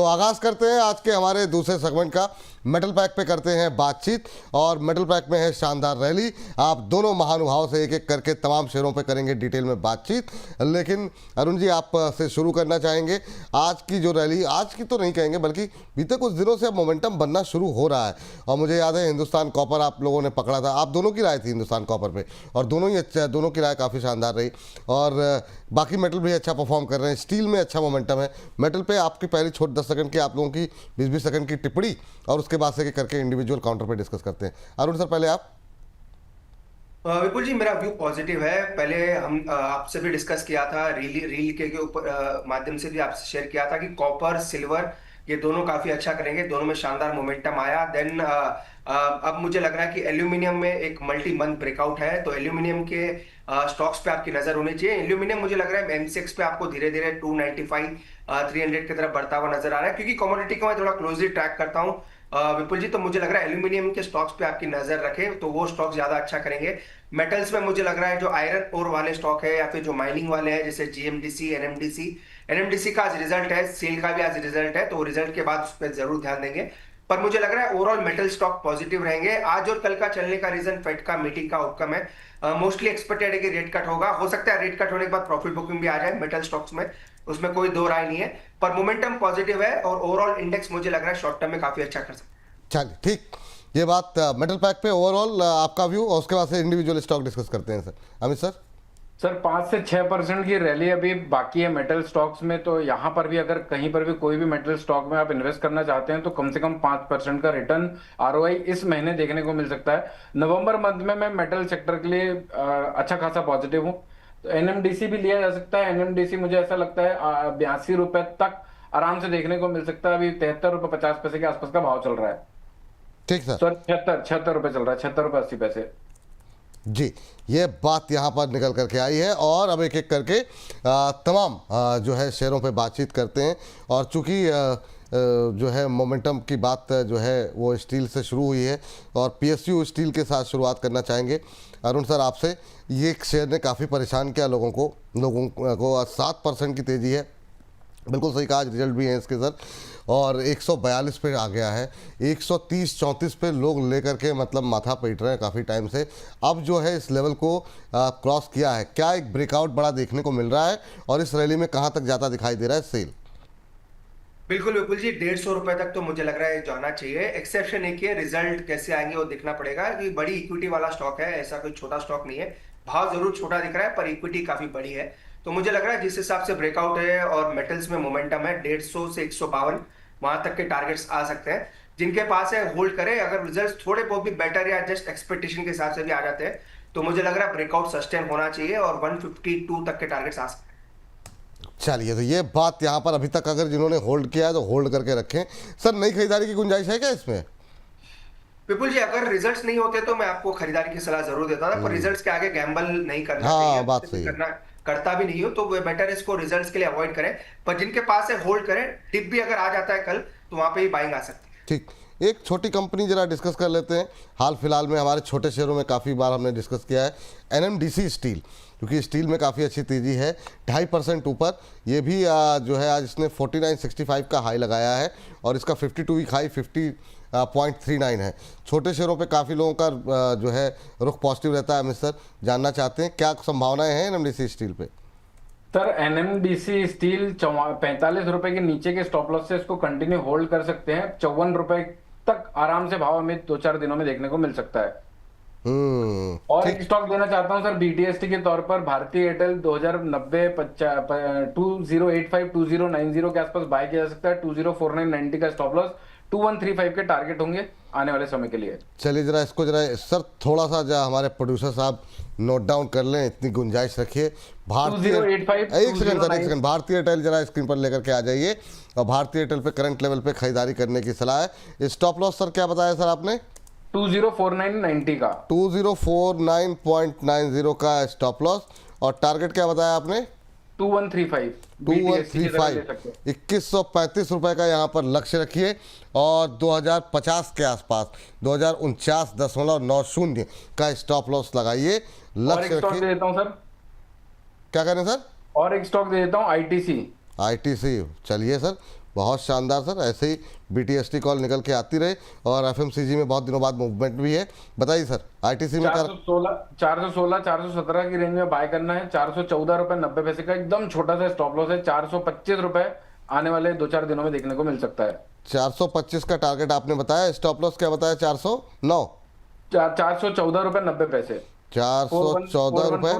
तो आगाज़ करते हैं आज के हमारे दूसरे सेगमेंट का। मेटल पैक पे करते हैं बातचीत और मेटल पैक में है शानदार रैली। आप दोनों महानुभावों से एक एक करके तमाम शेयरों पे करेंगे डिटेल में बातचीत। लेकिन अरुण जी, आप से शुरू करना चाहेंगे आज की जो रैली, आज की तो नहीं कहेंगे बल्कि बीते कुछ दिनों से अब मोमेंटम बनना शुरू हो रहा है। और मुझे याद है हिंदुस्तान कॉपर आप लोगों ने पकड़ा था, आप दोनों की राय थी हिंदुस्तान कॉपर पे, और दोनों ही अच्छा, दोनों की राय काफ़ी शानदार रही। और बाकी मेटल भी अच्छा परफॉर्म कर रहे हैं, स्टील में अच्छा मोमेंटम है। मेटल पे आपकी पहली छोट 10 सेकंड की, आप लोगों की 20-20 सेकंड की टिप्पणी, और उसके बाद से करके इंडिविजुअल काउंटर पे डिस्कस करते हैं। अरुण सर, पहले आप। विपुल जी, मेरा व्यू पॉजिटिव है। पहले हम आपसे भी डिस्कस किया था, रील के ऊपर माध्यम से भी आपसे शेयर किया था कि कॉपर सिल्वर ये दोनों काफी अच्छा करेंगे, दोनों में शानदार मोमेंटम आया। देन अब मुझे लग रहा है कि एल्यूमिनियम में एक मल्टी मंथ ब्रेकआउट है, तो एल्यूमिनियम के स्टॉक्स पे आपकी नजर होनी चाहिए। एल्यूमिनियम मुझे लग रहा है एमसीएक्स पे आपको धीरे धीरे 295 300 की तरफ बढ़ता हुआ नजर आ रहा है, क्योंकि कमोडिटी को मैं थोड़ा क्लोजली ट्रैक करता हूँ विपुल जी। तो मुझे लग रहा है एल्यूमिनियम के स्टॉक्स पे आपकी नजर रखें, तो वो स्टॉक ज्यादा अच्छा करेंगे। मेटल्स में मुझे लग रहा है जो आयरन ओर वाले स्टॉक है या फिर जो माइनिंग वाले हैं, जैसे जीएमडीसी, एनएमडीसी का आज रिजल्ट है, सेल का भी आज रिजल्ट है, तो रिजल्ट के बाद उस पर जरूर ध्यान देंगे। पर मुझे लग रहा है ओवरऑल मेटल स्टॉक पॉजिटिव रहेंगे। आज और कल का चलने का रीजन फेड का मीटिंग का आउटकम है। मोस्टली एक्सपेक्टेड है कि रेट कट होगा, हो सकता है रेट कट होने के बाद प्रॉफिट बुकिंग भी आ जाए मेटल स्टॉक्स में, उसमें कोई दो राय नहीं है। पर मोमेंटम पॉजिटिव है और ओवरऑल इंडेक्स मुझे लग रहा है शॉर्ट टर्म में काफी अच्छा कर सकता है। चलिए ठीक, ये बात मेटल पैक पे ओवरऑल आपका व्यू, और उसके बाद से इंडिविजुअल स्टॉक डिस्कस करते हैं। Sir Amit sir. सर 5 से 6% की रैली अभी बाकी है मेटल स्टॉक्स में, तो यहाँ पर भी अगर कहीं पर भी कोई भी मेटल स्टॉक में आप इन्वेस्ट करना चाहते हैं तो कम से कम 5% का रिटर्न आरओआई इस महीने देखने को मिल सकता है। नवंबर मंथ में मैं मेटल सेक्टर के लिए अच्छा खासा पॉजिटिव हूँ। तो एनएमडीसी भी लिया जा सकता है। एनएमडीसी मुझे ऐसा लगता है 82 रुपए तक आराम से देखने को मिल सकता है। अभी 73 रुपए 50 पैसे के आसपास का भाव चल रहा है। ठीक सर। सर 76 रुपए चल रहा है, 76 रुपए 80 पैसे। जी, ये बात यहाँ पर निकल करके आई है और अब एक एक करके तमाम जो है शेयरों पे बातचीत करते हैं। और चूंकि जो है मोमेंटम की बात जो है वो स्टील से शुरू हुई है और पीएसयू स्टील के साथ शुरुआत करना चाहेंगे। अरुण सर, आपसे, ये शेयर ने काफ़ी परेशान किया लोगों को 7% की तेज़ी है, बिल्कुल सही कहा। आज रिजल्ट भी है इसके सर, और 142 पे आ गया है। 130-34 पे लोग लेकर के मतलब माथा पीट रहे हैं काफ़ी टाइम से। अब जो है इस लेवल को क्रॉस किया है, क्या एक ब्रेकआउट बड़ा देखने को मिल रहा है और इस रैली में कहाँ तक जाता दिखाई दे रहा है सेल? बिल्कुल बिल्कुल जी, 150 रुपए तक तो मुझे लग रहा है जाना चाहिए। एक्सेप्शन एक ही है, रिजल्ट कैसे आएंगे वो देखना पड़ेगा। कि बड़ी इक्विटी वाला स्टॉक है, ऐसा कोई छोटा स्टॉक नहीं है। भाव जरूर छोटा दिख रहा है पर इक्विटी काफी बड़ी है, तो मुझे लग रहा है जिस हिसाब से ब्रेकआउट है और मेटल्स में मोमेंटम है, 150 से 152 वहां तक के टारगेट्स आ सकते हैं। जिनके पास है होल्ड करें। अगर रिजल्ट थोड़े बहुत भी बेटर या जस्ट एक्सपेक्टेशन के हिसाब से भी आ जाते हैं तो मुझे लग रहा है ब्रेकआउट सस्टेन होना चाहिए और 152 तक के टारगेट्स आ सकते हैं। चलिए, तो ये बात यहाँ पर अभी तक अगर जिन्होंने होल्ड किया है तो होल्ड करके रखें। सर, नई खरीदारी की गुंजाइश है क्या इसमें? विपुल जी, अगर रिजल्ट्स नहीं होते तो मैं आपको खरीदारी की सलाह जरूर देता था, पर रिजल्ट्स के आगे गैम्बल नहीं करना चाहिए। हाँ, बात सही है। करता भी नहीं हो तो बेटर इसको रिजल्ट्स के लिए अवॉइड करें। पर जिनके पास है होल्ड करें। डिप भी अगर आ जाता है कल तो वहां पे ही बाइंग आ सकती है। ठीक, एक छोटी कंपनी जरा डिस्कस कर लेते हैं। हाल फिलहाल में हमारे छोटे शेयरों में काफ़ी बार हमने डिस्कस किया है एनएमडीसी स्टील, क्योंकि स्टील में काफ़ी अच्छी तेज़ी है, 2.5% ऊपर। ये भी जो है आज इसने 49.65 का हाई लगाया है और इसका 52 वीक हाई 50.39 है। छोटे शेयरों पे काफ़ी लोगों का जो है रुख पॉजिटिव रहता है। अमित सर, जानना चाहते हैं क्या संभावनाएं हैं एनएमडीसी स्टील पे? सर एनएमडीसी स्टील 45 रुपए के नीचे के स्टॉप लॉस से इसको कंटिन्यू होल्ड कर सकते हैं। 54 रुपए तक आराम से भाव हमें 2-4 दिनों में देखने को मिल सकता है। और एक स्टॉक देना चाहता हूं सर बीटीएसटी के तौर पर, भारतीय एयरटेल 2090 2085 2090 के आसपास बाय किया जा सकता है। 204990 का स्टॉप लॉस, 2135 के टारगेट होंगे आने वाले समय के लिए। चलिए जरा इसको जरा सर थोड़ा सा जरा हमारे प्रोड्यूसर साहब नोट डाउन कर लें, इतनी गुंजाइश रखिए। भारतीय 2085 एक सेकंड सर, एक सेकंड, भारतीय एयरटेल जरा स्क्रीन पर लेकर के आ जाइए और भारतीय एयरटेल पे करंट लेवल पे खरीदारी करने की सलाह है। स्टॉप लॉस सर क्या बताया सर आपने? 204990 का, 2049.90 का स्टॉप लॉस, और टारगेट क्या बताया आपने? 2135। 2135, 2135 रुपए का यहाँ पर लक्ष्य रखिए और 2050 के आसपास 2049.90 का स्टॉप लॉस लगाइए, लक्ष्य स्टॉक दे रखिए। देता हूं सर, क्या करें सर? और एक स्टॉक दे देता हूं आईटीसी। आईटीसी, चलिए सर, बहुत शानदार सर, ऐसे ही BTST कॉल निकल के आती रहे और FMCG में बहुत दिनों बाद मूवमेंट भी है। बताइए सर, ITC में कर 417 की रेंज में बाय करना है। 414 रुपए 90 पैसे का एकदम छोटा सा स्टॉप लॉस है। 425 रुपए आने वाले 2-4 दिनों में देखने को मिल सकता है। 425 का टारगेट आपने बताया, स्टॉप लॉस क्या बताया? 409, 414 रुपए 90 पैसे। 414 रुपये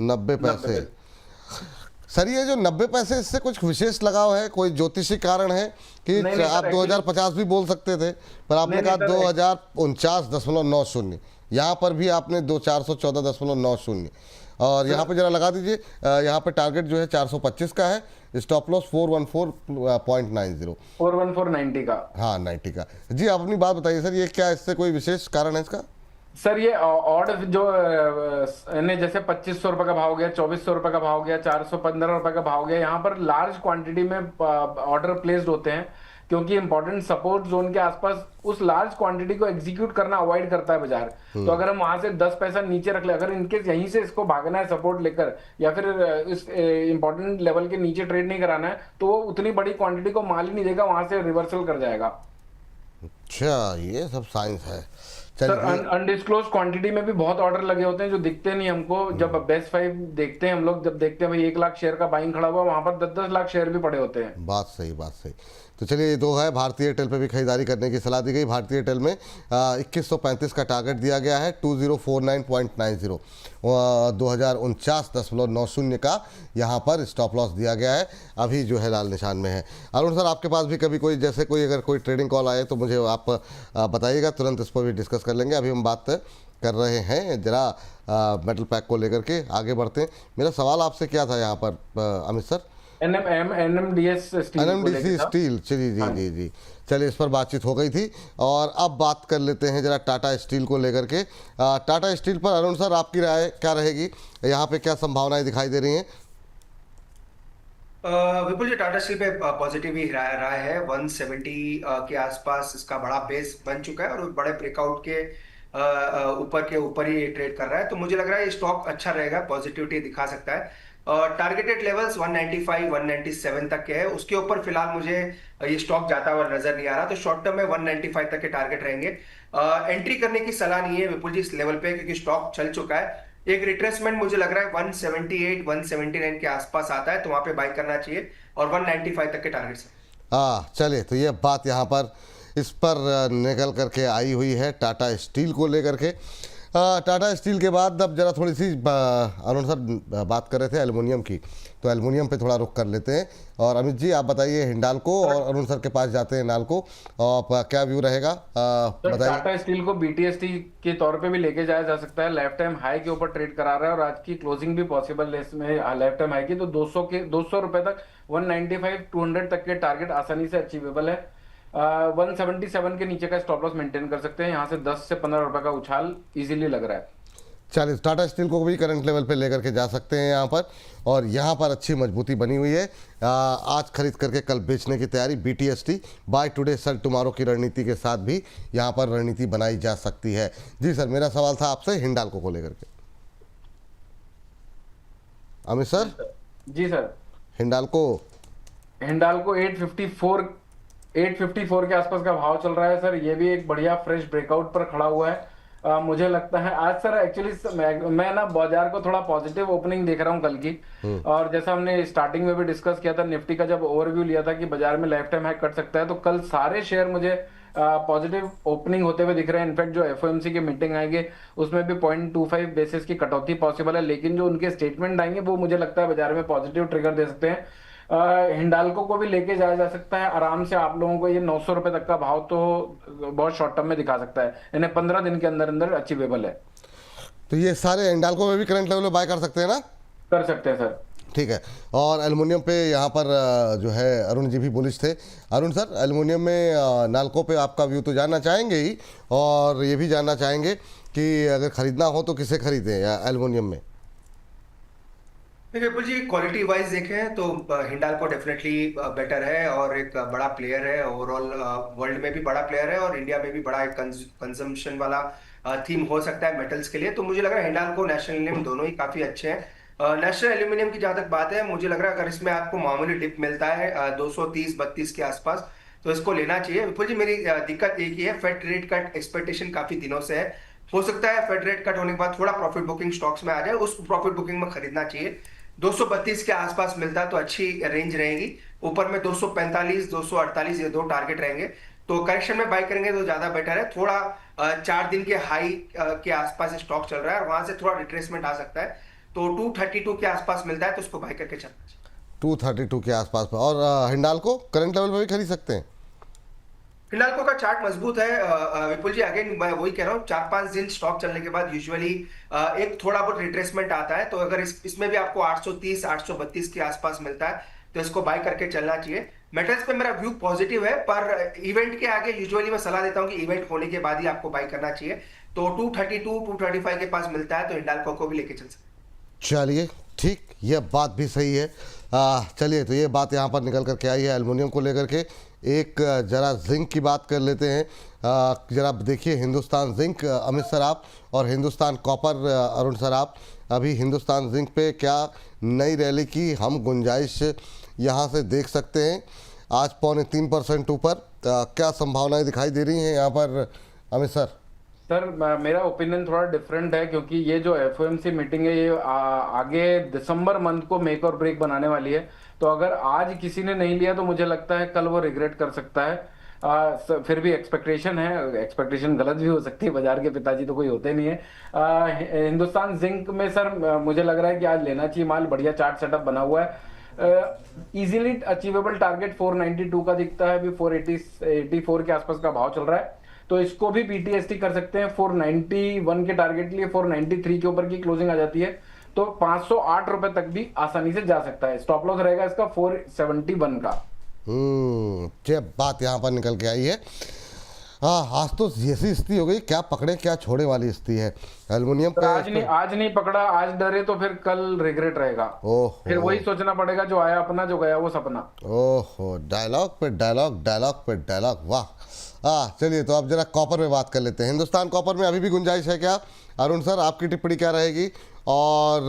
90 पैसे। सर ये जो 90 पैसे, इससे कुछ विशेष लगाव है, कोई ज्योतिषी कारण है कि नहीं, आप सर, 2050 भी बोल सकते थे, पर आपने कहा 2049.90, यहाँ पर भी आपने 414.90 और यहाँ पे जरा लगा दीजिए। यहाँ पे टारगेट जो है 425 का है, स्टॉप लॉस 414.90, 41490 का। हाँ 90 का। जी आप अपनी बात बताइए सर, ये क्या इससे कोई विशेष कारण है इसका? सर ये ऑर्ड जो ने जैसे 2500 रुपए का भाव गया, 2400 रुपए का भाव गया, 415 रुपए का भाव गया, यहाँ पर लार्ज क्वांटिटी में ऑर्डर प्लेस्ड होते हैं, क्योंकि इंपॉर्टेंट सपोर्ट जोन के आसपास उस लार्ज क्वांटिटी को एग्जीक्यूट करना अवॉइड करता है बाजार। तो अगर हम वहां से 10 पैसा नीचे रख ले, अगर इनकेस यहीं से इसको भागना है सपोर्ट लेकर, या फिर इस इंपॉर्टेंट लेवल के नीचे ट्रेड नहीं कराना है, तो वो उतनी बड़ी क्वांटिटी को माल ही नहीं देगा, वहां से रिवर्सल कर जाएगा। अच्छा, ये सब साइंस है। सर अनडिस्क्लोज क्वांटिटी में भी बहुत ऑर्डर लगे होते हैं जो दिखते नहीं हमको। जब बेस्ट 5 देखते हैं हम लोग, जब देखते हैं भाई 1 लाख शेयर का बाइंग खड़ा हुआ, वहां पर 10-10 लाख शेयर भी पड़े होते हैं। बात सही, बात सही। तो चलिए, ये दो है। भारतीय एयरटेल पे भी खरीदारी करने की सलाह दी गई। भारतीय एयरटेल में 2135 का टारगेट दिया गया है, 2049.90, 2049.90 का यहाँ पर स्टॉप लॉस दिया गया है। अभी जो है लाल निशान में है। अरुण सर, आपके पास भी कभी कोई जैसे कोई अगर कोई ट्रेडिंग कॉल आए तो मुझे आप बताइएगा, तुरंत इस पर भी डिस्कस कर लेंगे। अभी हम बात कर रहे हैं जरा मेटल पैक को लेकर के आगे बढ़ते हैं। मेरा सवाल आपसे क्या था यहाँ पर अमित सर? NMDC स्टील, चलिए जी जी जी, चलिए इस पर बातचीत हो गई थी और अब बात कर लेते हैं जरा टाटा स्टील को लेकर के। टाटा स्टील पर अरुण सर आपकी राय क्या रहेगी? यहाँ पे क्या संभावनाएं दिखाई दे रही हैं? विपुल जी, टाटा स्टील पे पॉजिटिव ही राय है। 170 के आसपास इसका बड़ा बेस बन चुका है और बड़े ब्रेकआउट के ऊपर ही ट्रेड कर रहा है, तो मुझे लग रहा है ये स्टॉक अच्छा रहेगा, पॉजिटिविटी दिखा सकता है। टारगेटेड लेवल्स 195 197 तक के है, उसके ऊपर फिलहाल मुझे ये स्टॉक जाता हुआ नजर नहीं आ रहा, तो शॉर्ट टर्म में 195 तक के टारगेट रहेंगे। एंट्री करने की सलाह नहीं है विपुल जी इस लेवल पे, क्योंकि स्टॉक चल चुका है। एक रिट्रेसमेंट मुझे लग रहा है 178 179 के आसपास आता है, तो वहां पे बाय करना चाहिए, और 195 तक के टारगेट से। चलिए, तो ये बात यहाँ पर इस पर निकल करके आई हुई है टाटा स्टील को लेकर के। टाटा स्टील के बाद अब जरा थोड़ी सी अरुण सर बात कर रहे थे एल्युमिनियम की, तो एल्युमिनियम पे थोड़ा रुख कर लेते हैं। और अमित जी आप बताइए हिंडाल्को, और अरुण सर के पास जाते हैं नाल्को, और क्या व्यू रहेगा बताइए। टाटा स्टील को BTST के तौर पे भी लेके जाया जा सकता है। लाइफ टाइम हाई के ऊपर ट्रेड करा रहा है और आज की क्लोजिंग भी पॉसिबल है इसमें लाइफ टाइम हाई की, तो 200 रुपए तक 195 200 तक के टारगेट आसानी से अचीवेबल है। 177 के नीचे का स्टॉप लॉस मेंटेन कर सकते हैं। यहाँ से 10 से 15 रुपए का उछाल इजीली लग रहा है। चलिए, टाटा स्टील को भी करंट लेवल पे लेकर के जा सकते हैं यहाँ पर, और यहाँ पर अच्छी मजबूती बनी हुई है। आज खरीद करके कल बेचने की तैयारी। BTST buy today sell tomorrow की रणनीति के साथ भी यहाँ पर रणनीति बनाई जा सकती है। जी सर, मेरा सवाल था आपसे हिंडाल्को को लेकर के। अमित सर। जी सर, हिंडाल्को 854 के आसपास का भाव चल रहा है सर। ये भी एक बढ़िया फ्रेश ब्रेकआउट पर खड़ा हुआ है। मुझे लगता है आज सर एक्चुअली मैं ना बाजार को थोड़ा पॉजिटिव ओपनिंग देख रहा हूँ कल की। और जैसा हमने स्टार्टिंग में भी डिस्कस किया था, निफ्टी का जब ओवरव्यू लिया था कि बाजार में लाइफ टाइम हाई कट सकता है, तो कल सारे शेयर मुझे पॉजिटिव ओपनिंग होते हुए दिख रहे हैं। इनफैक्ट जो FOMC की मीटिंग आएंगे उसमें भी 0.25 बेसिस की कटौती पॉसिबल है, लेकिन जो उनके स्टेटमेंट आएंगे वो मुझे लगता है बाजार में पॉजिटिव ट्रिगर दे सकते हैं। हिंडाल्को को भी लेके जाया जा सकता है आराम से। आप लोगों को ये 900 रुपए तक का भाव तो बहुत शॉर्ट टर्म में दिखा सकता है, इन्हें 15 दिन के अंदर अंदर अचीवेबल है। तो ये सारे हिंडाल्को में भी करंट लेवल में बाय कर सकते हैं ना? कर सकते हैं सर। ठीक है। और एल्युमिनियम पे यहाँ पर जो है अरुण जी भी बुलिश थे। अरुण सर, एल्युमिनियम में नाल्को पे आपका व्यू तो जानना चाहेंगे ही, और ये भी जानना चाहेंगे कि अगर खरीदना हो तो किसे खरीदें एल्युमिनियम में? विपुल जी, क्वालिटी वाइज देखें तो हिंडाल्को डेफिनेटली बेटर है और एक बड़ा प्लेयर है। ओवरऑल वर्ल्ड में भी बड़ा प्लेयर है और इंडिया में भी बड़ा एक कंजम्पशन वाला थीम हो सकता है मेटल्स के लिए। तो मुझे लग रहा है हिंडाल्को, नेशनल एल्यूमिनियम दोनों ही काफी अच्छे हैं। नेशनल एल्यूमिनियम की जहां तक बात है, मुझे लग रहा है अगर इसमें आपको मामूली डिप मिलता है 230-32 के आसपास, तो इसको लेना चाहिए। विपुल जी, मेरी दिक्कत एक ही है, फेड रेट कट एक्सपेक्टेशन काफी दिनों से है। हो सकता है फेड रेट कट होने के बाद थोड़ा प्रॉफिट बुकिंग स्टॉक्स में आ जाए, उस प्रॉफिट बुकिंग में खरीदना चाहिए। 232 के आसपास मिलता है तो अच्छी रेंज रहेगी। ऊपर में 245 248 ये दो टारगेट रहेंगे, तो करेक्शन में बाय करेंगे तो ज्यादा बेटर है। थोड़ा 4 दिन के हाई के आसपास स्टॉक चल रहा है और वहां से थोड़ा रिट्रेसमेंट आ सकता है, तो 232 के आसपास मिलता है तो उसको बाय करके चलना चाहिए। 232 के आसपास पर। और हिंडाल्को करंट लेवल पे भी खरीद सकते हैं? हिंडाल्को का चार्ट मजबूत है विपुल जी। अगेन मैं वही कह रहा हूँ, 4-5 दिन स्टॉक चलने के बाद यूजुअली एक थोड़ा बहुत रिट्रेसमेंट आता है, तो अगर इसमें भी आपको 830 832 के आसपास मिलता है तो इसको बाय करके चलना चाहिए। मेटल्स पे मेरा व्यू पॉजिटिव है, पर इवेंट के आगे यूजुअली मैं सलाह देता हूँ कि इवेंट होने के बाद ही आपको बाय करना चाहिए। तो 232 235 के पास मिलता है तो हिंडाल्को को भी लेके चल सकते हैं। चलिए ठीक, ये बात भी सही है। चलिए, तो ये बात यहाँ पर निकल कर के आई है एल्युमिनियम को लेकर के। एक जरा जिंक की बात कर लेते हैं। जरा देखिए, हिंदुस्तान जिंक अमित सर आप, और हिंदुस्तान कॉपर अरुण सर आप। अभी हिंदुस्तान जिंक पे क्या नई रैली की हम गुंजाइश यहाँ से देख सकते हैं? आज 2.25% ऊपर, क्या संभावनाएं दिखाई दे रही हैं यहाँ पर अमित सर? सर मेरा ओपिनियन थोड़ा डिफरेंट है, क्योंकि ये जो एफओएमसी मीटिंग है ये आगे दिसंबर मंथ को मेक और ब्रेक बनाने वाली है। तो अगर आज किसी ने नहीं लिया तो मुझे लगता है कल वो रिग्रेट कर सकता है। फिर भी एक्सपेक्टेशन है, एक्सपेक्टेशन गलत भी हो सकती है, बाजार के पिताजी तो कोई होते नहीं है। हिंदुस्तान जिंक में सर मुझे लग रहा है कि आज लेना चाहिए माल, बढ़िया चार्ट सेटअप बना हुआ है। इजीली अचीवेबल टारगेट 492 का दिखता है, अभी 484 के आसपास का भाव चल रहा है, तो इसको भी बीटीएसटी कर सकते हैं। 491 के टारगेट के लिए 493 के ऊपर की क्लोजिंग आ जाती है तो 508 रुपए तक भी आसानी से जा सकता है। स्टॉप लॉस रहेगा इसका 471 का। ये बात यहाँ पर निकल के आई है। हाँ, आज तो ऐसी स्थिति हो गई, क्या पकड़े क्या छोड़े वाली स्थिति है एल्युमिनियम तो का। आज नहीं पकड़ा, आज डरे तो फिर कल रिग्रेट रहेगा। फिर वही सोचना पड़ेगा, जो आया अपना, जो गया वो सपना। ओहो, डायलॉग पे डायलॉग, डायलॉग पे डायलॉग, वाह। चलिए, तो अब जरा कॉपर में बात कर लेते हैं। हिंदुस्तान कॉपर में अभी भी गुंजाइश है क्या? अरुण सर, आपकी टिप्पणी क्या रहेगी? और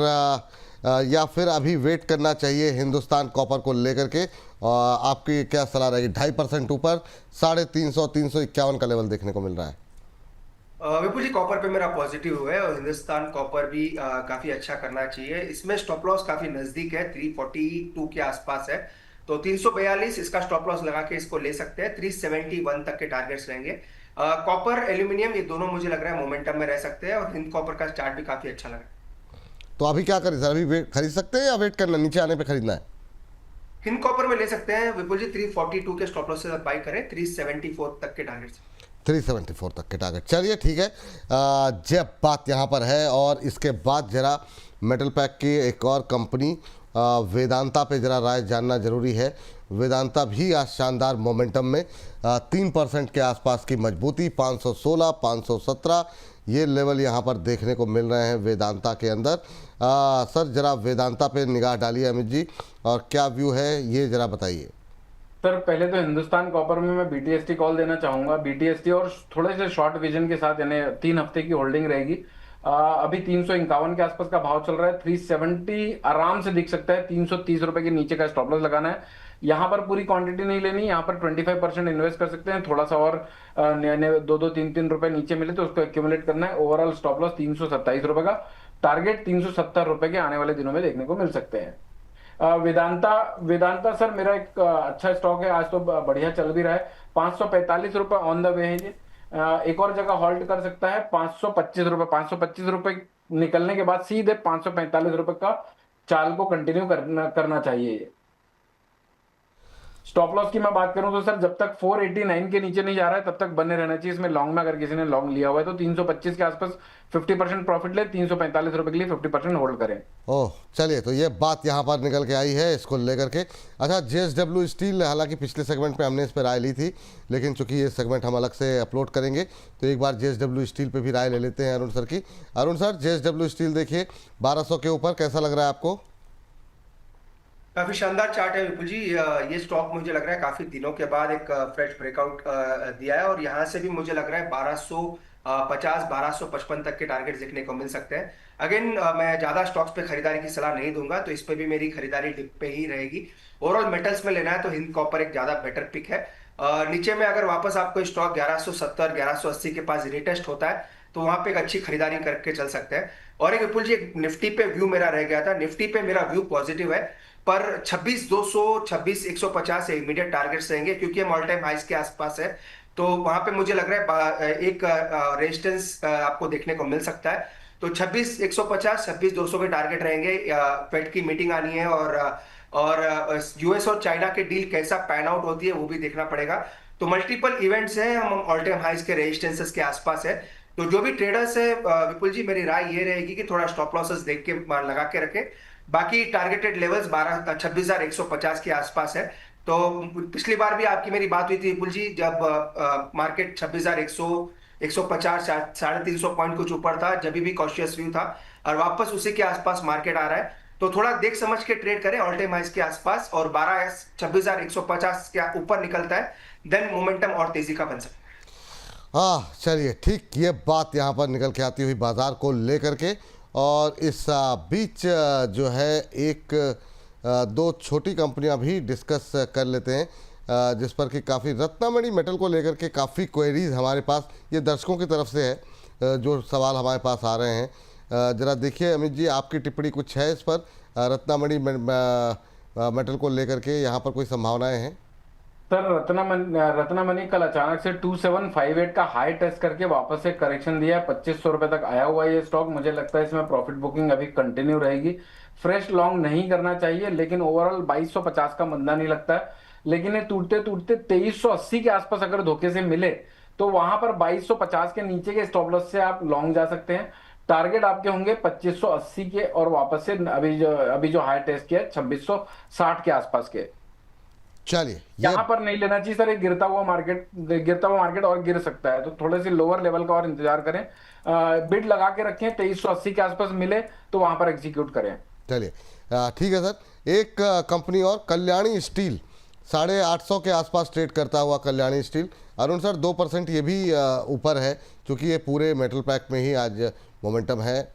या फिर अभी वेट करना चाहिए हिंदुस्तान कॉपर को लेकर के? आपकी क्या सलाह रहेगी? 2.5% ऊपर 350 351 का लेवल देखने को मिल रहा है। विपुल जी, कॉपर पे मेरा पॉजिटिव है और हिंदुस्तान कॉपर भी काफी अच्छा करना चाहिए। इसमें स्टॉप लॉस काफी नजदीक है, 342 के आसपास है, तो 342 इसका स्टॉप लॉस लगा के इसको ले सकते हैं। 371 तक के टारगेट्स रहेंगे। कॉपर एल्यूमिनियम ये दोनों मुझे लग रहा है मोमेंटम में रह सकते हैं, और हिंद कॉपर का चार्ट भी काफी अच्छा लगा। तो अभी क्या करें सर? अभी वेट खरीद सकते हैं या वेट करना, नीचे आने पे खरीदना है? हिंद कॉपर में ले सकते हैं विपुल जी, 342 के स्टॉप लॉस से बाय करें, 374 तक के टारगेट्स। 374 तक के टारगेट। चलिए ठीक है, जब बात यहाँ पर है, और इसके बाद जरा मेटल पैक की एक और कंपनी वेदांता पे जरा राय जानना जरूरी है। वेदांता भी आज शानदार मोमेंटम में 3% के आसपास की मजबूती, 516 517 ये लेवल यहाँ पर देखने को मिल रहे हैं वेदांता के अंदर। सर, जरा वेदांता पे निगाह डालिए अमित जी, और क्या व्यू है ये जरा बताइए। सर पहले तो हिंदुस्तान कॉपर में मैं बीटीएसटी कॉल देना चाहूंगा। बीटीएसटी और थोड़े से शॉर्ट विजन के साथ, यानी 3 हफ्ते की होल्डिंग रहेगी। अभी 351 के आसपास का भाव चल रहा है, 370 आराम से दिख सकता है। 330 रुपए के नीचे का स्टॉप लॉस लगाना है। यहाँ पर पूरी क्वांटिटी नहीं लेनी, यहाँ पर 25% इन्वेस्ट कर सकते हैं। थोड़ा सा और 2-3 रुपए नीचे मिले तो उसको एक्यूमुलेट करना है। ओवरऑल स्टॉप लॉस 327 रुपए का, टारगेट 370 रुपए के आने वाले दिनों में देखने को मिल सकते हैं। वेदांता सर मेरा एक अच्छा स्टॉक है, आज तो बढ़िया चल भी रहा है। 545 रुपए ऑन द वे है ये। एक और जगह हॉल्ट कर सकता है 525 रुपए। 525 रुपए निकलने के बाद सीधे 545 रुपए का चाल को कंटिन्यू करना चाहिए ये। स्टॉप लॉस की मैं बात करूं तो सर जब तक 489 के नीचे नहीं जा रहा है तब तक बने रहना चाहिए। इसमें लॉन्ग में अगर किसी ने लॉन्ग लिया हुआ है तो 325 के आसपास 50% प्रॉफिट ले, 345 रुपए के लिए 50% होल्ड करें। ओह, चलिए, तो ये बात यहाँ पर निकल के आई है इसको लेकर के। अच्छा, जेएसडब्ल्यू स्टील, हालांकि पिछले सेगमेंट पे हमने इस पर राय ली थी, लेकिन चूंकि ये सेगमेंट हम अलग से अपलोड करेंगे तो एक बार जेएसडब्ल्यू स्टील पे भी राय ले लेते हैं अरुण सर की। अरुण सर, जेएसडब्ल्यू स्टील देखिए 1200 के ऊपर, कैसा लग रहा है आपको? काफी शानदार चार्ट है विपुल जी। ये स्टॉक मुझे लग रहा है काफी दिनों के बाद एक फ्रेश ब्रेकआउट दिया है, और यहाँ से भी मुझे लग रहा है 50 1255 तक के टारगेट देखने को मिल सकते हैं। अगेन मैं ज्यादा स्टॉक्स पे खरीदारी की सलाह नहीं दूंगा, तो इस पे भी मेरी खरीदारी डिप पे ही रहेगी। ओवरऑल मेटल्स में लेना है तो हिंद कॉपर एक ज्यादा बेटर पिक है। नीचे में अगर वापस आपको स्टॉक 1170 1180 के पास रिटेस्ट होता है तो वहां पे एक अच्छी खरीदारी करके चल सकते हैं। और एक विपुल जी, एक निफ्टी पे व्यू मेरा रह गया था। निफ्टी पे मेरा व्यू पॉजिटिव है, पर 26,200 26,150 इमीडिएट टारगेट्स रहेंगे, क्योंकि हम ऑल टाइम हाइस के आसपास है। तो वहां पे मुझे लग रहा है एक रेजिस्टेंस आपको देखने को मिल सकता है। तो 26,150 26,200 के टारगेट रहेंगे। फेड की मीटिंग आनी है, और यूएस और चाइना के डील कैसा पैन आउट होती है वो भी देखना पड़ेगा। तो मल्टीपल इवेंट्स हैं, हम ऑल टाइम हाइस के रेजिस्टेंसेस के आसपास है। तो जो भी ट्रेडर्स है विपुल जी, मेरी राय ये रहेगी कि थोड़ा स्टॉप लॉसेस देख के लगा के रखें। बाकी टारगेटेड लेवल्स 26,150 के आसपास है। तो पिछली बार भी आपकी मेरी बात हुई थी विपुल जी, जब मार्केट 26,100 150 350 पॉइंट कुछ ऊपर था, जब भी कॉशियस व्यू था, और वापस उसी के आसपास मार्केट आ रहा है। तो थोड़ा देख समझ के ट्रेड करें ऑल टाइम हाइस के आसपास, और 26,150 के ऊपर निकलता है देन मोमेंटम और तेजी का बन सकता है। हाँ चलिए ठीक, ये बात यहाँ पर निकल के आती हुई बाज़ार को लेकर के। और इस बीच जो है एक दो छोटी कंपनियां भी डिस्कस कर लेते हैं, जिस पर कि काफ़ी रत्नामणि मेटल को लेकर के काफ़ी क्वेरीज हमारे पास, ये दर्शकों की तरफ से है जो सवाल हमारे पास आ रहे हैं। ज़रा देखिए अमित जी, आपकी टिप्पणी कुछ है इस पर? रत्नामणि मेटल को लेकर के यहाँ पर कोई संभावनाएं हैं? सर, रत्नामणि कल अचानक से 2758 का हाई टेस्ट करके वापस से करेक्शन दिया है। 2500 रुपए तक आया हुआ है ये स्टॉक। मुझे लगता है इसमें प्रॉफिट बुकिंग अभी कंटिन्यू रहेगी। फ्रेश लॉन्ग नहीं करना चाहिए, लेकिन ओवरऑल 2250 का मंदा नहीं लगता है। लेकिन ये टूटते टूटते 2380 के आसपास अगर धोखे से मिले तो वहां पर 2250 के नीचे के स्टॉप लॉस से आप लॉन्ग जा सकते हैं। टारगेट आपके होंगे 2580 के, और वापस से अभी जो हाई टेस्ट किया है 2660 के आसपास के। चलिए यहाँ पर नहीं लेना चाहिए सर, एक गिरता हुआ मार्केट और गिर सकता है, तो थोड़े से लोअर लेवल का और इंतजार करें। बिड लगा के रखें, 2380 के आसपास मिले तो वहां पर एग्जीक्यूट करें। चलिए ठीक है सर। एक कंपनी और, कल्याणी स्टील, 850 के आसपास ट्रेड करता हुआ कल्याणी स्टील। अरुण सर 2% ये भी ऊपर है, क्योंकि ये पूरे मेटल पैक में ही आज मोमेंटम है।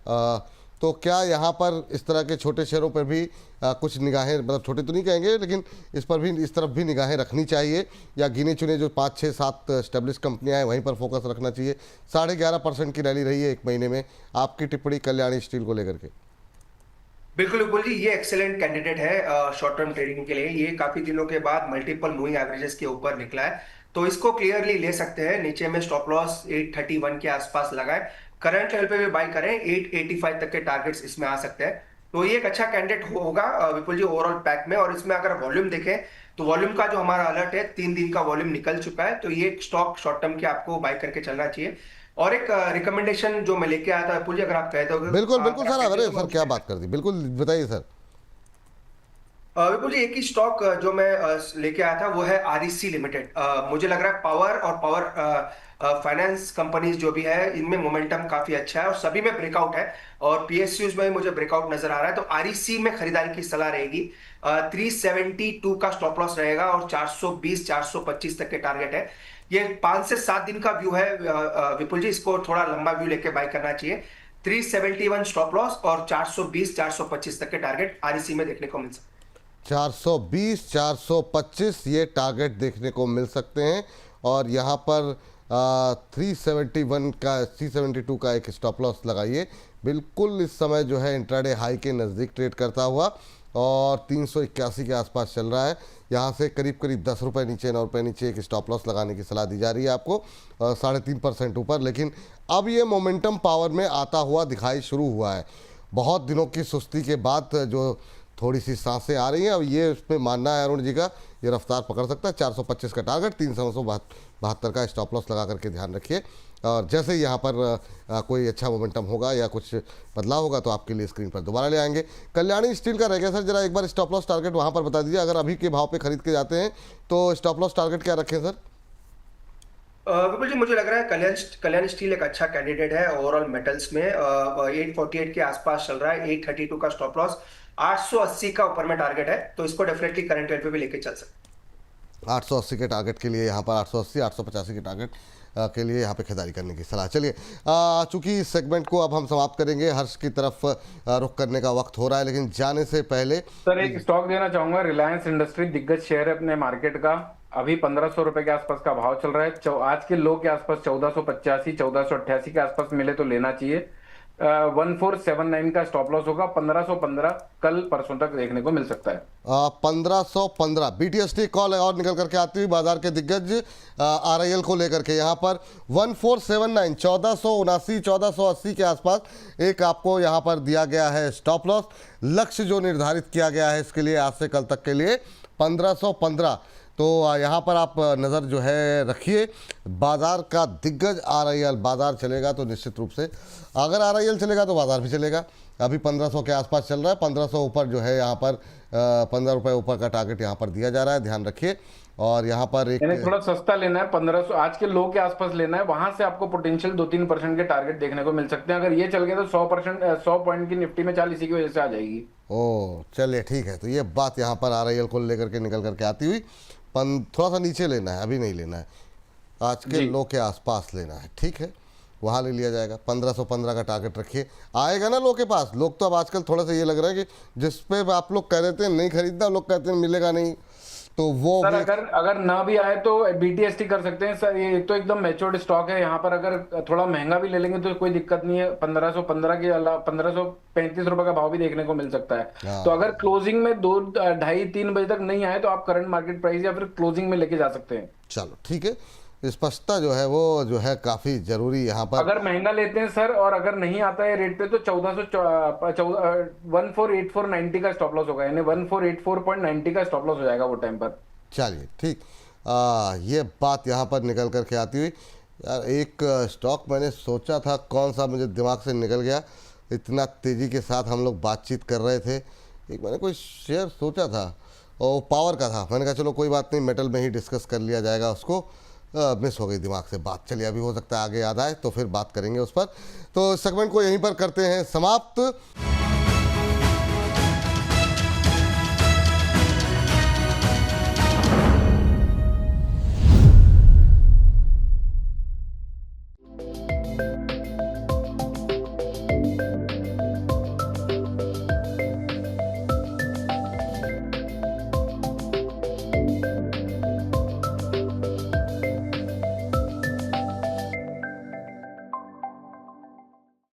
तो क्या यहाँ पर इस तरह के छोटे शेयरों पर भी कुछ निगाहें, मतलब छोटे तो नहीं कहेंगे, लेकिन इस पर भी, इस तरफ भी निगाहें रखनी चाहिए, या गिने चुने जो 5 6 7 एस्टेब्लिश कंपनियां हैं वहीं पर फोकस रखना चाहिए? 11.5% की रैली रही है एक महीने में। आपकी टिप्पणी कल्याणी स्टील को लेकर के? बिल्कुल विपुल जी, ये एक्सेलेंट कैंडिडेट है शॉर्ट टर्म ट्रेडिंग के लिए। ये काफी दिनों के बाद मल्टीपल मूविंग एवरेजेस के ऊपर निकला है, तो इसको क्लियरली ले सकते हैं। नीचे में स्टॉप लॉस 831 के आसपास लगाए, करंट लेवल पे भी बाई करें, 885 तक के टारगेट्स इसमें आ सकते हैं। तो ये एक अच्छा कैंडिडेट होगा विपुल जी ओवरऑल पैक में। और इसमें अगर वॉल्यूम देखें तो वॉल्यूम का जो हमारा अलर्ट है, 3 दिन का वॉल्यूम निकल चुका है, तो ये स्टॉक शॉर्ट टर्म के आपको बाई करके चलना चाहिए। और एक रिकमेंडेशन जो मैं लेके आया था विपुल जी, अगर आप कहते हो। बिल्कुल बिल्कुल सर, अरे सर क्या बात कर दी, बिल्कुल बताइए सर। विपुल जी, एक ही स्टॉक जो मैं लेके आया था वो है आरईसी लिमिटेड। मुझे लग रहा है पावर और पावर फाइनेंस कंपनीज जो भी है, इनमें मोमेंटम काफी अच्छा है और सभी में ब्रेकआउट है, और पीएसयूज में मुझे ब्रेकआउट नजर आ रहा है। तो आरईसी में खरीदारी की सलाह रहेगी। 372 का स्टॉप लॉस रहेगा और 420 425 तक के टारगेट है। ये 5 से 7 दिन का व्यू है विपुल जी, इसको थोड़ा लंबा व्यू लेके बाय करना चाहिए। 371 स्टॉप लॉस और 420 425 तक के टारगेट आरईसी में देखने को मिल सकते हैं। 420 425 ये टारगेट देखने को मिल सकते हैं, और यहाँ पर 372 का एक स्टॉप लॉस लगाइए। बिल्कुल इस समय जो है इंट्राडे हाई के नज़दीक ट्रेड करता हुआ, और 381 के आसपास चल रहा है। यहाँ से करीब करीब 10 रुपये नीचे, 9 रुपये नीचे एक स्टॉप लॉस लगाने की सलाह दी जा रही है आपको, 3.5% ऊपर। लेकिन अब ये मोमेंटम पावर में आता हुआ दिखाई शुरू हुआ है। बहुत दिनों की सुस्ती के बाद जो थोड़ी सी सांसें आ रही हैं, अब ये उसमें मानना है अरुण जी का, ये रफ्तार पकड़ सकता है। 425 का टारगेट, 372 का स्टॉप लॉस लगा करके ध्यान रखिए। और जैसे ही यहाँ पर कोई अच्छा मोमेंटम होगा या कुछ बदलाव होगा तो आपके लिए स्क्रीन पर दोबारा ले आएंगे। कल्याणी स्टील का रह गया सर, जरा एक बार स्टॉप लॉस टारगेट वहाँ पर बता दीजिए। अगर अभी के भाव पे खरीद के जाते हैं तो स्टॉप लॉस टारगेट क्या रखें सर? विपुल जी, मुझे लग रहा है कल्याण स्टील एक अच्छा कैंडिडेट है ओवरऑल मेटल्स में। 848 के आसपास चल रहा है, 832 का स्टॉप लॉस, 880 का ऊपर में टारगेट है, तो इसको डेफिनेटली करंट रेट पे भी लेके चल सकते हैं। 880 के टारगेट के लिए यहाँ पर 880 885 के टारगेट के लिए यहाँ पे खरीदारी करने की सलाह। चलिए चूंकि इस सेगमेंट को अब हम समाप्त करेंगे, हर्ष की तरफ रुख करने का वक्त हो रहा है, लेकिन जाने से पहले सर एक स्टॉक देना चाहूंगा, रिलायंस इंडस्ट्री दिग्गज शेयर है अपने मार्केट का, अभी 1500 रुपए के आसपास का भाव चल रहा है। आज के लो के आसपास 1485 1488 के आसपास मिले तो लेना चाहिए। 1479 का स्टॉप लॉस होगा। 1515 कल परसों तक देखने को मिल सकता है। 1515 BTST कॉल और निकल करके आती हुई बाजार के दिग्गज RIL को लेकर के यहाँ पर 1479 1479 1480 के आसपास एक आपको यहाँ पर दिया गया है स्टॉप लॉस। लक्ष्य जो निर्धारित किया गया है इसके लिए आज से कल तक के लिए 1515। तो यहाँ पर आप नज़र जो है रखिए। बाज़ार का दिग्गज RIL, बाज़ार चलेगा तो निश्चित रूप से, अगर RIL चलेगा तो बाज़ार भी चलेगा। अभी 1500 के आसपास चल रहा है, 1500 ऊपर जो है यहाँ पर 15 रुपये ऊपर का टारगेट यहाँ पर दिया जा रहा है, ध्यान रखिए। और यहाँ पर एक थोड़ा सस्ता लेना है, 1500 आज के लो के आसपास लेना है, वहां से आपको पोटेंशियल 2-3% के टारगेट देखने को मिल सकते हैं। अगर ये चल गए तो 100 पॉइंट की निफ्टी में 40 की वजह से आ जाएगी। ओ चलिए ठीक है। तो ये बात यहाँ पर RIL को लेकर के निकल करके आती हुई, थोड़ा सा नीचे लेना है, अभी नहीं लेना है, आज के लो के आसपास लेना है, ठीक है, वहाँ ले लिया जाएगा। 1515 का टारगेट रखिए, आएगा ना लो के पास। लोग तो अब आजकल थोड़ा सा ये लग रहा है कि जिस पे आप लोग कह देते हैं नहीं खरीदना, लोग कहते हैं मिलेगा नहीं, तो वो सर अगर ना भी आए तो BTST कर सकते हैं सर। ये तो एकदम मैच्योर्ड स्टॉक है, यहाँ पर अगर थोड़ा महंगा भी ले लेंगे तो कोई दिक्कत नहीं है। 1515 के अलावा 1535 रुपए का भाव भी देखने को मिल सकता है। तो अगर क्लोजिंग में 2 ढाई 3 बजे तक नहीं आए तो आप करंट मार्केट प्राइस या फिर क्लोजिंग में लेके जा सकते हैं। चलो ठीक है, स्पष्टता जो है वो जो है काफी जरूरी यहाँ पर। अगर महंगा लेते हैं सर और अगर नहीं आता है रेट पे तो 1484.90 का स्टॉप लॉस होगा, यानी 1484.90 का स्टॉप लॉस हो जाएगा वो टाइम पर। चलिए ठीक, ये बात यहाँ पर निकल करके आती हुई, यार एक स्टॉक मैंने सोचा था, कौन सा मुझे दिमाग से निकल गया, इतना तेज़ी के साथ हम लोग बातचीत कर रहे थे। एक मैंने कोई शेयर सोचा था और पावर का था, मैंने कहा चलो कोई बात नहीं, मेटल में ही डिस्कस कर लिया जाएगा उसको। मिस हो गई दिमाग से बात। चलिए अभी हो सकता है आगे याद आए तो फिर बात करेंगे उस पर। तो सेगमेंट को यहीं पर करते हैं समाप्त।